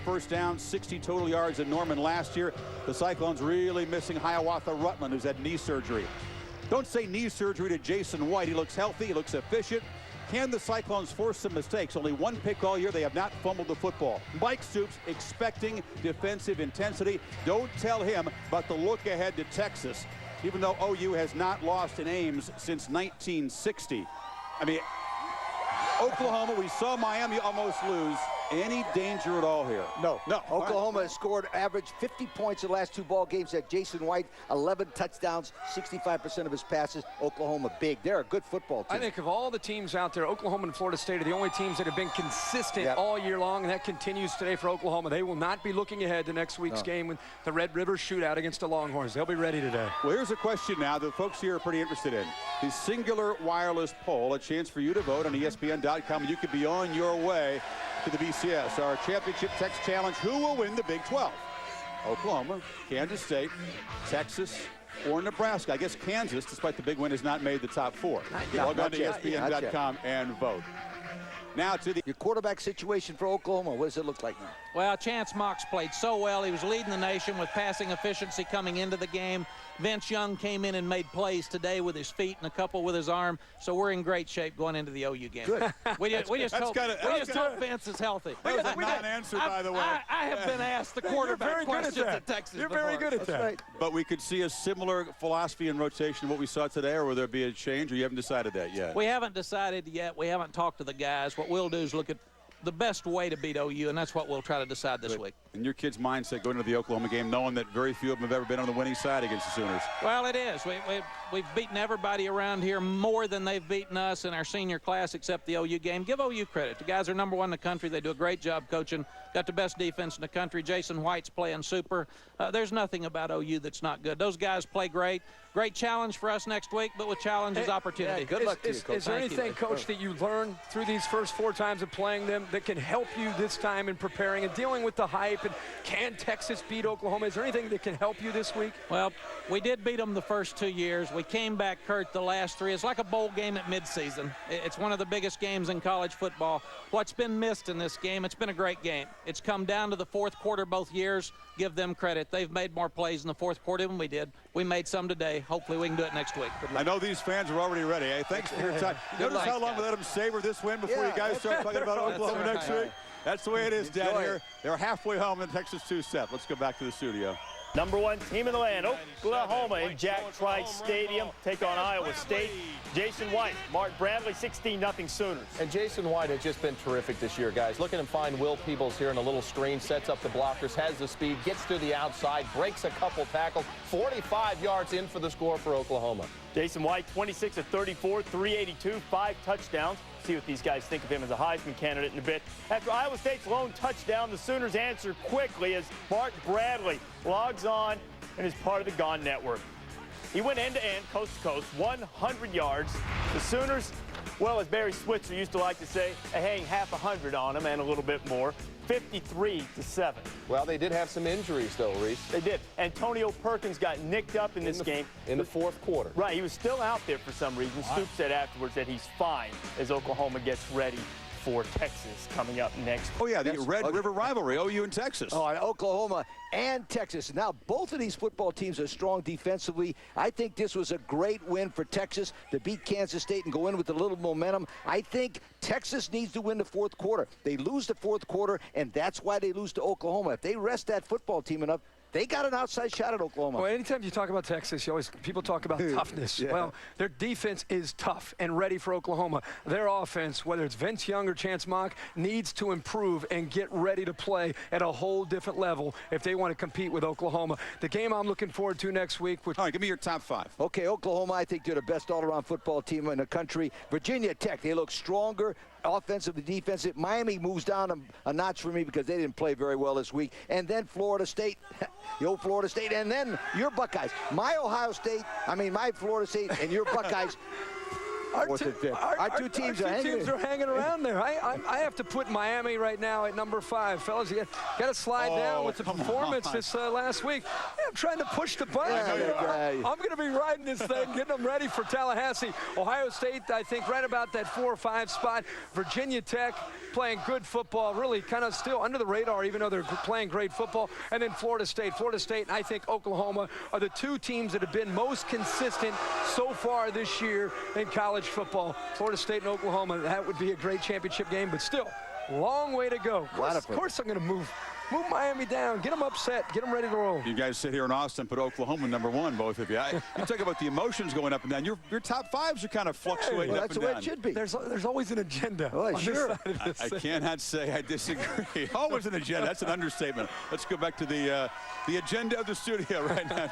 First down, 60 total yards in Norman last year. The Cyclones really missing Hiawatha Rutland, who's had knee surgery. Don't say knee surgery to Jason White. He looks healthy. He looks efficient. Can the Cyclones force some mistakes? Only one pick all year. They have not fumbled the football. Mike Stoops expecting defensive intensity. Don't tell him about the look ahead to Texas, even though OU has not lost in Ames since 1960. I mean, Oklahoma, we saw Miami almost lose. Any danger at all here? No. Oklahoma has scored average 50 points in the last 2 ball games. At Jason White, 11 touchdowns, 65% of his passes. Oklahoma big. They're a good football team. I think of all the teams out there, Oklahoma and Florida State are the only teams that have been consistent all year long, and that continues today for Oklahoma. They will not be looking ahead to next week's game with the Red River shootout against the Longhorns. They'll be ready today. Well, here's a question now that folks here are pretty interested in. The singular wireless poll, a chance for you to vote on ESPN.com. You could be on your way to the BCS, our championship text challenge. Who will win the Big 12? Oklahoma, Kansas State, Texas, or Nebraska? I guess Kansas, despite the big win, has not made the top 4. Log on to ESPN.com and vote. Now to your quarterback situation for Oklahoma. What does it look like now? Well, Chance Mox played so well. He was leading the nation with passing efficiency coming into the game. Vince Young came in and made plays today with his feet and a couple with his arm. So we're in great shape going into the OU game. Good. We just hope Vince is healthy. That was a non-answer, by the way. I have been asked the quarterback questions at Texas You're before. very good at that. Right. But we could see a similar philosophy in rotation to what we saw today, or will there be a change, or you haven't decided that yet? We haven't decided yet. We haven't talked to the guys. What we'll do is look at the best way to beat OU, and that's what we'll try to decide this week. And your kid's mindset going into the Oklahoma game, knowing that very few of them have ever been on the winning side against the Sooners. Well, it is. We've beaten everybody around here more than they've beaten us in our senior class except the OU game. Give OU credit. The guys are #1 in the country. They do a great job coaching. Got the best defense in the country. Jason White's playing super. There's nothing about OU that's not good. Those guys play great. Great challenge for us next week, but with challenge is opportunity. Yeah, good luck to you, Coach. Is there anything, Coach, that you learned through these first 4 times of playing them that can help you this time in preparing and dealing with the hype? And can Texas beat Oklahoma? Is there anything that can help you this week? Well, we did beat them the first 2 years. We came back hurt the last 3. It's like a bowl game at midseason. It's one of the biggest games in college football. What's been missed in this game, it's been a great game. It's come down to the 4th quarter both years. Give them credit. They've made more plays in the 4th quarter than we did. We made some today. Hopefully we can do it next week. I know these fans are already ready. Hey, thanks for your time. Notice how long we let them savor this win before you guys start talking about Oklahoma next week? That's the way it is down here. They're halfway home in Texas 2-step. Let's go back to the studio. #1 team in the land, Oklahoma in Jack Trice Stadium, take on Iowa State. Jason White, Mark Bradley, 16-0 Sooners. And Jason White has just been terrific this year, guys. Look at him find Will Peebles here in a little screen, sets up the blockers, has the speed, gets to the outside, breaks a couple tackles, 45 yards in for the score for Oklahoma. Jason White, 26 of 34, 382, 5 touchdowns. See what these guys think of him as a Heisman candidate in a bit. After Iowa State's lone touchdown, the Sooners answer quickly as Mark Bradley logs on and is part of the Gone Network. He went end-to-end, coast-to-coast, 100 yards. The Sooners, well, as Barry Switzer used to like to say, hang half 100 on them and a little bit more. 53-7. Well, they did have some injuries, though, Reese. They did. Antonio Perkins got nicked up in this game. In the 4th quarter. Right, he was still out there for some reason. Stoops said afterwards that he's fine as Oklahoma gets ready for Texas coming up next. Oh, yeah, the Red River rivalry, OU and Texas. Oh, Oklahoma and Texas. Now, both of these football teams are strong defensively. I think this was a great win for Texas to beat Kansas State and go in with a little momentum. I think Texas needs to win the 4th quarter. They lose the 4th quarter, and that's why they lose to Oklahoma. If they rest that football team enough, they got an outside shot at Oklahoma. Well, anytime you talk about Texas, people talk about toughness. Yeah. Well, their defense is tough and ready for Oklahoma. Their offense, whether it's Vince Young or Chance Mock, needs to improve and get ready to play at a whole different level if they want to compete with Oklahoma. The game I'm looking forward to next week. All right, give me your top 5. Okay, Oklahoma, I think they're the best all-around football team in the country. Virginia Tech, they look stronger. Offensive and defensive. Miami moves down a notch for me because they didn't play very well this week. And then Florida State, the old Florida State, and then your Buckeyes. My Florida State and your Buckeyes. fourth and fifth. Our two teams are hanging around there. I have to put Miami right now at number 5. Fellas, you got to slide down with the performance this last week. Yeah, I'm trying to push the button. I'm going to be riding this thing, getting them ready for Tallahassee. Ohio State, I think, right about that 4 or 5 spot. Virginia Tech playing good football, really kind of still under the radar, even though they're playing great football. And then Florida State. Florida State and I think Oklahoma are the 2 teams that have been most consistent so far this year in college football. Florida State and Oklahoma, that would be a great championship game, but still, long way to go. Of course I'm going to move Miami down, get them upset, get them ready to roll. You guys sit here in Austin, put Oklahoma number 1, both of you. You talk about the emotions going up and down. Your top 5s are kind of fluctuating up and down. That's the way it should be. There's always an agenda. Oh, sure. I cannot say I disagree. Always an agenda. That's an understatement. Let's go back to the agenda of the studio right now.